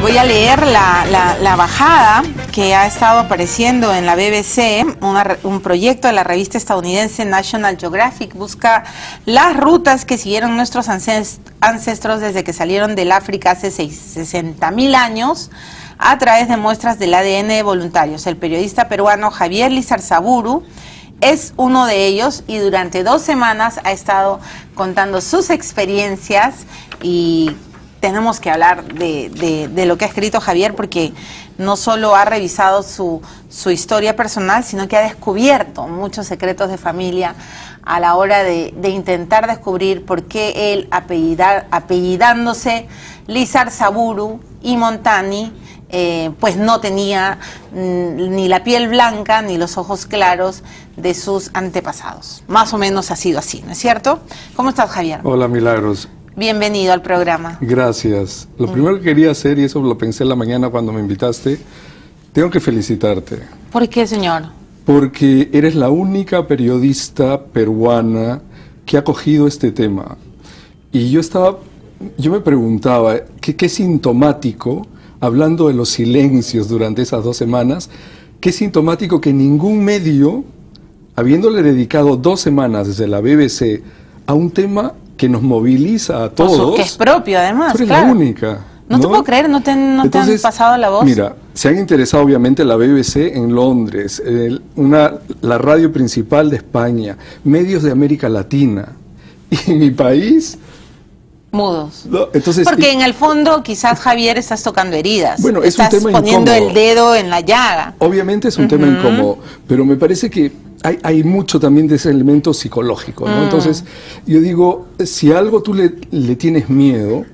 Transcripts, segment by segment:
voy a leer la bajada que ha estado apareciendo en la BBC, un proyecto de la revista estadounidense National Geographic. Busca las rutas que siguieron nuestros ancestros desde que salieron del África hace 60.000 años a través de muestras del ADN de voluntarios. El periodista peruano Javier Lizarzaburu es uno de ellos y durante 2 semanas ha estado contando sus experiencias y tenemos que hablar de lo que ha escrito Javier, porque no solo ha revisado su historia personal, sino que ha descubierto muchos secretos de familia a la hora de intentar descubrir por qué él, apellidándose Lizarzaburu y Montani, pues no tenía ni la piel blanca ni los ojos claros de sus antepasados. Más o menos ha sido así, ¿no es cierto? ¿Cómo estás, Javier? Hola, Milagros. Bienvenido al programa. Gracias. Lo primero que quería hacer, y eso lo pensé en la mañana cuando me invitaste, tengo que felicitarte. ¿Por qué, señor? Porque eres la única periodista peruana que ha cogido este tema. Y yo me preguntaba, ¿qué sintomático, hablando de los silencios durante esas 2 semanas, qué sintomático que ningún medio, habiéndole dedicado 2 semanas desde la BBC a un tema que nos moviliza a todos. Que es propio, además. Tú eres claro. la única. No te puedo creer, ¿no te han pasado la voz? Mira, se han interesado obviamente la BBC en Londres, la radio principal de España, medios de América Latina. Y en mi país... Mudos. No, entonces, porque en el fondo quizás, Javier, estás tocando heridas. Bueno, es estás un tema poniendo incómodo. El dedo en la llaga. Obviamente es un tema incómodo, pero me parece que hay mucho también de ese elemento psicológico, ¿no? Entonces, yo digo, si a algo tú le tienes miedo,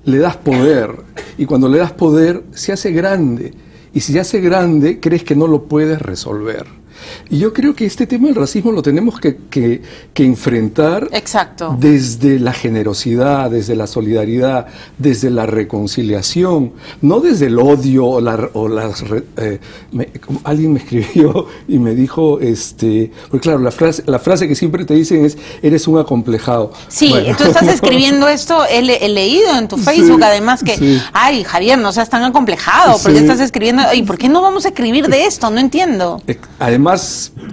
le das poder, y cuando le das poder, se hace grande, y si se hace grande, crees que no lo puedes resolver. Y yo creo que este tema del racismo lo tenemos que enfrentar. Exacto. Desde la generosidad, desde la solidaridad, desde la reconciliación, no desde el odio alguien me escribió y me dijo, porque claro, la frase que siempre te dicen es, eres un acomplejado. Sí, bueno. Tú estás escribiendo esto, he leído en tu Facebook, sí, además que, sí. Ay, Javier, no seas tan acomplejado, ¿por qué estás escribiendo? ¿Y por qué no vamos a escribir de esto? No entiendo. Además,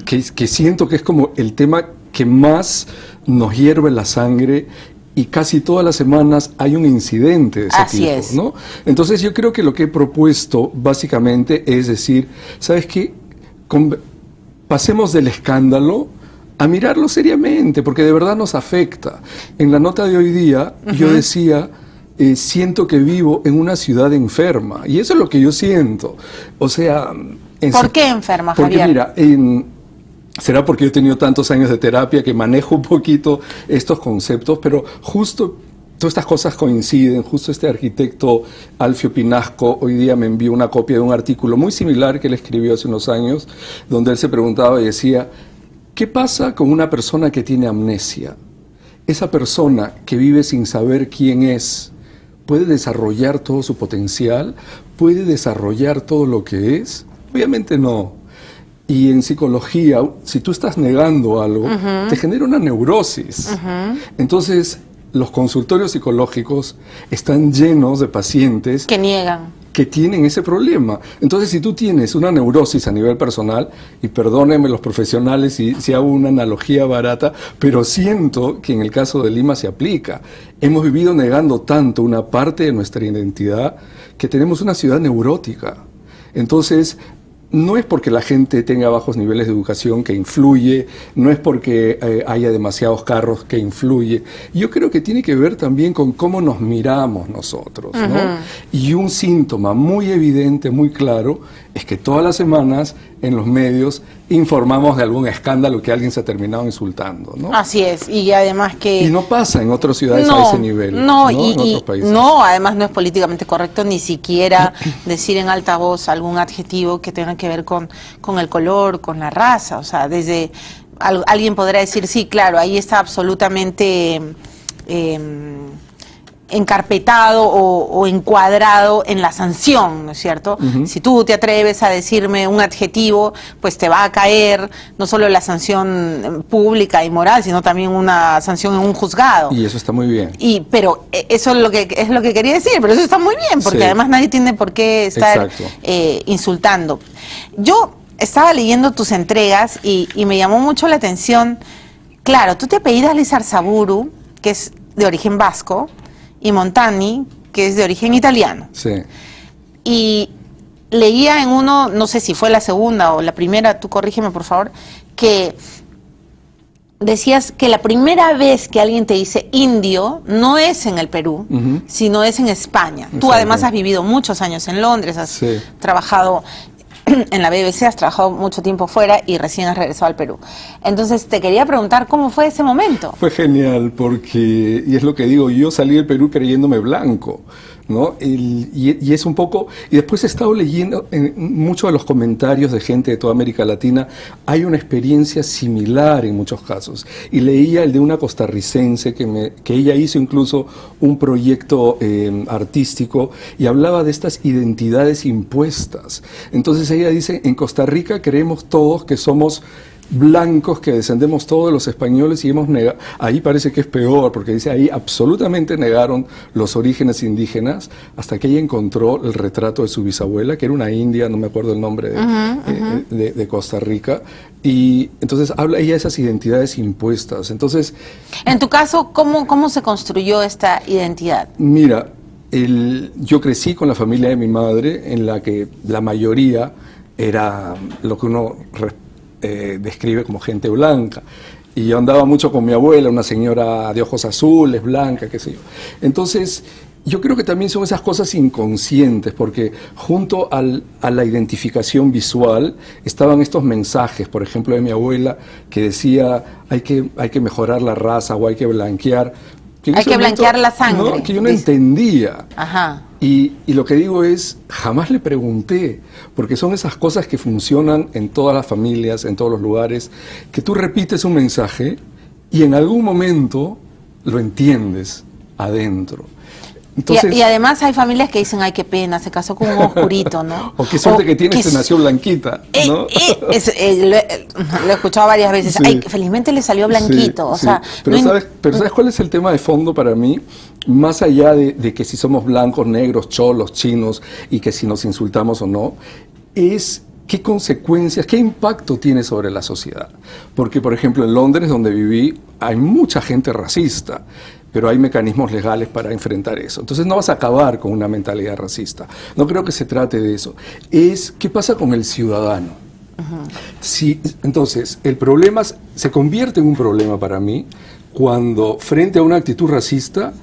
que siento que es como el tema que más nos hierve la sangre, y casi todas las semanas hay un incidente de ese tipo, ¿no? Entonces yo creo que lo que he propuesto básicamente es decir, ¿sabes qué? Pasemos del escándalo a mirarlo seriamente, porque de verdad nos afecta. En la nota de hoy día yo decía, siento que vivo en una ciudad enferma, y eso es lo que yo siento. O sea... ¿Por qué enferma, Javier? Porque mira, será porque yo he tenido tantos años de terapia que manejo un poquito estos conceptos, pero justo todas estas cosas coinciden. Justo este arquitecto Alfio Pinasco hoy día me envió una copia de un artículo muy similar que él escribió hace unos años, donde él se preguntaba y decía, ¿qué pasa con una persona que tiene amnesia? Esa persona que vive sin saber quién es, ¿puede desarrollar todo su potencial? ¿Puede desarrollar todo lo que es? Obviamente no. Y en psicología, si tú estás negando algo, te genera una neurosis. Entonces, los consultorios psicológicos están llenos de pacientes que niegan, que tienen ese problema. Entonces, si tú tienes una neurosis a nivel personal, y perdónenme los profesionales si hago una analogía barata, pero siento que en el caso de Lima se aplica. Hemos vivido negando tanto una parte de nuestra identidad que tenemos una ciudad neurótica. Entonces, no es porque la gente tenga bajos niveles de educación que influye, no es porque haya demasiados carros que influye. Yo creo que tiene que ver también con cómo nos miramos nosotros, ¿no? Y un síntoma muy evidente, muy claro, es que todas las semanas en los medios informamos de algún escándalo que alguien se ha terminado insultando, ¿no? Así es, y además que... Y no pasa en otras ciudades a ese nivel, ¿no? En otros países. No, además no es políticamente correcto ni siquiera decir en alta voz algún adjetivo que tenga que ver con el color, con la raza. O sea, desde alguien podrá decir, sí, claro, ahí está absolutamente encarpetado o encuadrado en la sanción, ¿no es cierto? Si tú te atreves a decirme un adjetivo, pues te va a caer no solo la sanción pública y moral, sino también una sanción en un juzgado. Y eso está muy bien. Pero eso es lo que quería decir, pero eso está muy bien, porque además nadie tiene por qué estar insultando. Yo estaba leyendo tus entregas y me llamó mucho la atención. Claro, tú te apellidas Lizarzaburu, que es de origen vasco, y Montani, que es de origen italiano. Sí. Y leía en uno, no sé si fue la segunda o la primera, tú corrígeme por favor, que decías que la primera vez que alguien te dice indio no es en el Perú, sino es en España. Exacto. Tú además has vivido muchos años en Londres, has trabajado en la BBC, has trabajado mucho tiempo fuera y recién has regresado al Perú. Entonces te quería preguntar cómo fue ese momento. Fue genial porque, y es lo que digo, yo salí del Perú creyéndome blanco, ¿no? Y es un poco, y después he estado leyendo en muchos de los comentarios de gente de toda América Latina, hay una experiencia similar en muchos casos. Y leía el de una costarricense que ella hizo incluso un proyecto artístico y hablaba de estas identidades impuestas. Entonces ella dice, en Costa Rica creemos todos que somos blancos, que descendemos todos de los españoles y hemos negado, ahí parece que es peor, porque dice, ahí absolutamente negaron los orígenes indígenas hasta que ella encontró el retrato de su bisabuela, que era una india, no me acuerdo el nombre de Costa Rica, y entonces habla ella de esas identidades impuestas. Entonces, en tu caso, ¿cómo se construyó esta identidad? Mira, yo crecí con la familia de mi madre, en la que la mayoría era lo que uno describe como gente blanca. Y yo andaba mucho con mi abuela, una señora de ojos azules, blanca, qué sé yo. Entonces, yo creo que también son esas cosas inconscientes, porque junto a la identificación visual estaban estos mensajes, por ejemplo, de mi abuela, que decía, hay que mejorar la raza o hay que blanquear. Hay que blanquear la sangre. No, que yo no entendía. Ajá. Y lo que digo es, jamás le pregunté, porque son esas cosas que funcionan en todas las familias, en todos los lugares, que tú repites un mensaje y en algún momento lo entiendes adentro. Entonces, y además hay familias que dicen, ay, qué pena, se casó con un oscurito, ¿no? O qué suerte que tienes, que nació blanquita, ¿no? Lo he escuchado varias veces, Sí. Ay, felizmente le salió blanquito, Sí, o sea... Pero, no ¿sabes cuál es el tema de fondo para mí? Más allá de que si somos blancos, negros, cholos, chinos, y que si nos insultamos o no, es qué consecuencias, qué impacto tiene sobre la sociedad. Porque, por ejemplo, en Londres, donde viví, hay mucha gente racista, pero hay mecanismos legales para enfrentar eso. Entonces no vas a acabar con una mentalidad racista. No creo que se trate de eso. Es qué pasa con el ciudadano. Entonces, el problema se convierte en un problema para mí cuando frente a una actitud racista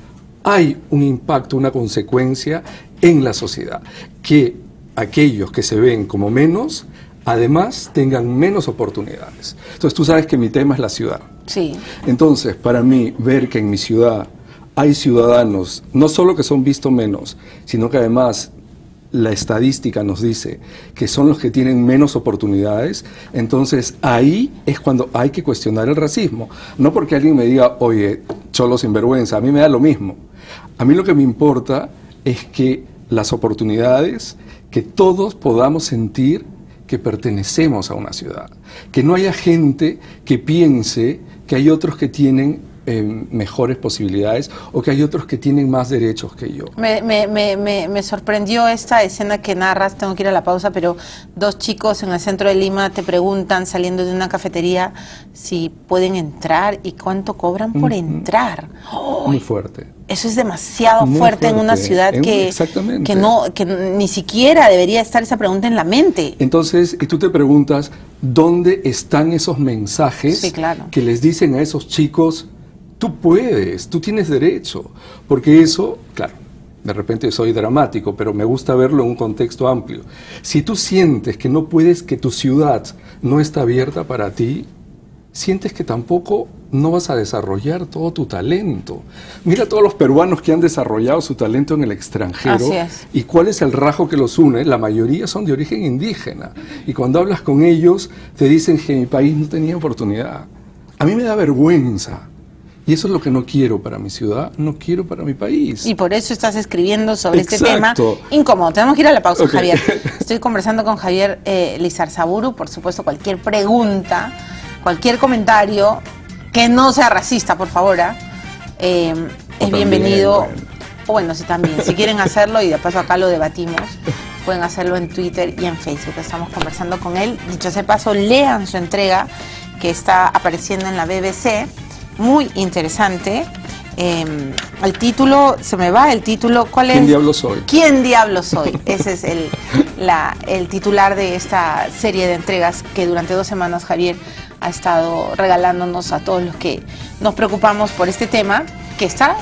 hay un impacto, una consecuencia en la sociedad. Que aquellos que se ven como menos, además tengan menos oportunidades. Entonces tú sabes que mi tema es la ciudad. Sí. Entonces, para mí, ver que en mi ciudad hay ciudadanos, no solo que son vistos menos, sino que además la estadística nos dice que son los que tienen menos oportunidades, entonces ahí es cuando hay que cuestionar el racismo. No porque alguien me diga, oye, cholo sinvergüenza, a mí me da lo mismo. A mí lo que me importa es que las oportunidades, que todos podamos sentir que pertenecemos a una ciudad, que no haya gente que piense que hay otros que tienen mejores posibilidades o que hay otros que tienen más derechos que yo. Me sorprendió esta escena que narras, tengo que ir a la pausa, pero dos chicos en el centro de Lima te preguntan saliendo de una cafetería si pueden entrar y cuánto cobran por entrar. ¡Oh! Muy fuerte. Eso es demasiado fuerte en una ciudad que ni siquiera debería estar esa pregunta en la mente. Entonces, y tú te preguntas, ¿dónde están esos mensajes que les dicen a esos chicos, tú puedes, tú tienes derecho? Porque eso, claro, de repente soy dramático, pero me gusta verlo en un contexto amplio. Si tú sientes que no puedes, que tu ciudad no está abierta para ti, sientes que tampoco no vas a desarrollar todo tu talento. Mira todos los peruanos que han desarrollado su talento en el extranjero. Así es. ¿Y cuál es el rasgo que los une? La mayoría son de origen indígena. Y cuando hablas con ellos, te dicen que mi país no tenía oportunidad. A mí me da vergüenza Y eso es lo que no quiero para mi ciudad, no quiero para mi país. Y por eso estás escribiendo sobre Exacto. este tema incómodo. Tenemos que ir a la pausa, Okay. Javier. Estoy conversando con Javier Lizarzaburu. Por supuesto, cualquier pregunta, cualquier comentario que no sea racista, por favor, es bienvenido. Bueno. O bueno, sí, también. Si quieren hacerlo, y de paso acá lo debatimos, pueden hacerlo en Twitter y en Facebook. Estamos conversando con él. Dicho sea de paso, lean su entrega que está apareciendo en la BBC. Muy interesante. El título, se me va el título. ¿Cuál es? ¿Quién diablo soy? ¿Quién diablo soy? Ese es el titular de esta serie de entregas que durante 2 semanas Javier ha estado regalándonos a todos los que nos preocupamos por este tema, que está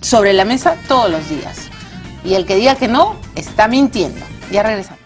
sobre la mesa todos los días. Y el que diga que no, está mintiendo. Ya regresamos.